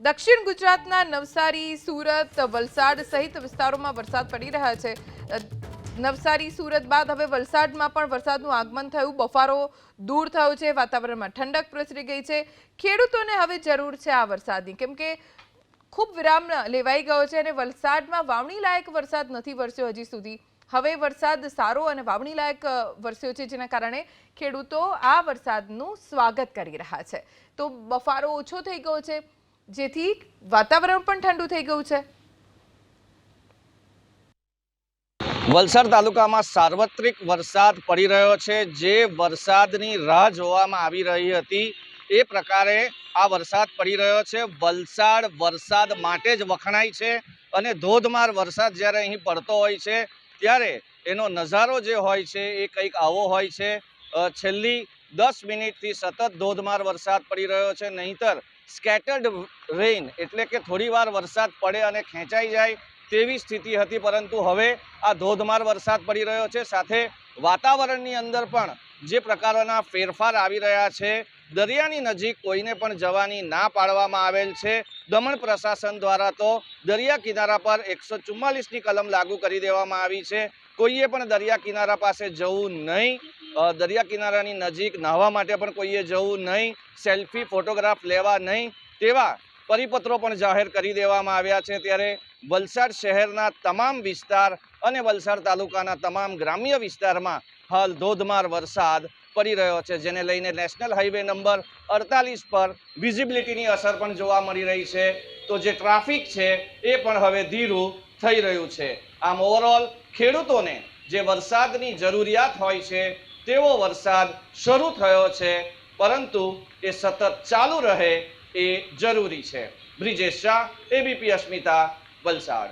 દક્ષિણ ગુજરાતના નવસારી, સુરત, વલસાડ સહિત વિસ્તારોમાં વરસાદ પડી રહ્યા છે। નવસારી, સુરત બાદ હવે વલસાડમાં પણ વરસાદનું આગમન થયું। બફારો દૂર થયો છે, વાતાવરણમાં ઠંડક પ્રસરી ગઈ છે। ખેડૂતોને હવે જરૂર છે આ વરસાદની, કેમ કે ખૂબ વિરામ લેવાઈ ગયો છે અને વલસાડમાં વાવણી લાયક વરસાદ નથી વરસ્યો હજી સુધી। હવે વરસાદ સારો અને વાવણી લાયક વરસ્યો છે, જેના કારણે ખેડૂતો આ વરસાદનું સ્વાગત કરી રહ્યા છે। તો બફારો ઓછો થઈ ગયો છે, જેથી વાતાવરણ પણ ઠંડુ થઈ ગયું છે। વલસાડ તાલુકામાં સાર્વત્રિક વરસાદ પડી રહ્યો છે। જે વરસાદની રાહ જોવામાં આવી રહી હતી એ પ્રકારે આ વરસાદ પડી રહ્યો છે। વલસાડ વરસાદ માટે જ વખણાય છે અને ધોધમાર વરસાદ જ્યારે અહીં પડતો હોય છે ત્યારે એનો નજારો જે હોય છે એ કંઈક આવો હોય છે। છેલ્લી 10 મિનિટથી સતત ધોધમાર વરસાદ પડી રહ્યો છે, નહીંતર સ્કેટર્ડ રેઇન એટલે કે થોડીવાર વરસાદ પડે અને ખેંચાઈ જાય તેવી સ્થિતિ હતી, પરંતુ હવે આ ધોધમાર વરસાદ પડી રહ્યો છે। સાથે વાતાવરણની અંદર પણ જે પ્રકારના ફેરફાર આવી રહ્યા છે। દરિયાની નજીક કોઈને પણ જવાની ના પાડવામાં આવેલ છે। દમણ પ્રશાસન દ્વારા તો દરિયા કિનારા પર 144ની કલમ લાગુ કરી દેવામાં આવી છે। કોઈએ પણ દરિયા કિનારા પાસે જવું નહીં, દરિયા કિનારાની નજીક નાહવા માટે પણ કોઈએ જવું નહીં, સેલ્ફી ફોટોગ્રાફ લેવા નહીં તેવા પરિપત્રો પણ જાહેર કરી દેવામાં આવ્યા છે। ત્યારે વલસાડ શહેરના તમામ વિસ્તાર અને વલસાડ તાલુકાના તમામ ગ્રામ્ય વિસ્તારમાં હાલ ધોધમાર વરસાદ પડી રહ્યો છે, જેને લઈને નેશનલ હાઈવે નંબર 48 પર વિઝિબિલિટીની અસર પણ જોવા મળી રહી છે। તો જે ટ્રાફિક છે એ પણ હવે ધીરું થઈ રહ્યું છે। આમ ઓવરઓલ ખેડૂતોને જે વરસાદની જરૂરિયાત હોય છે તેવો વરસાદ શરૂ થયો છે, પરંતુ એ સતત ચાલુ રહે એ જરૂરી છે। બ્રિજેશ શાહ, એબીપી અસ્મિતા, વલસાડ।